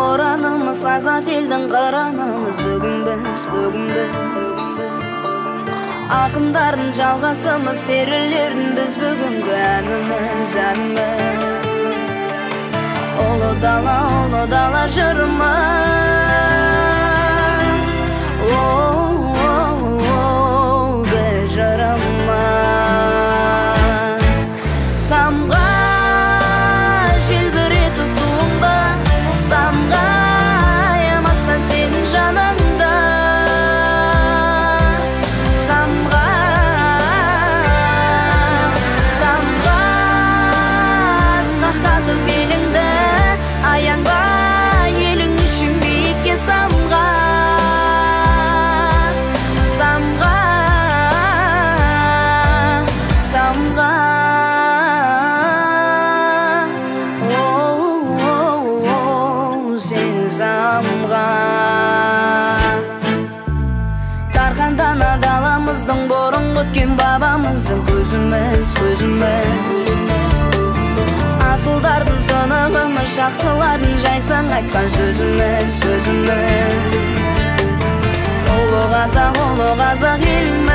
боранымыз, азат елдің қыранымыз. Бүгін біз ақындардың жалғасымыз, серілерін біз бүгінгі әніміз. Ұлы дала жырымыз, біз жырымыз. Самға желбіретіп туыңда, самға аямаса сенің жаныңда. Самға сақтатып беліңді, аянба елің үшін биікке. Самға сен самға. Тарқандана даламыздың, бұрынғы өткен бабамыздың көзіміз. Асылдардың сынығымыз, жақсылардың жайсаң айтқан сөзіміз. Ұлы қазақ елім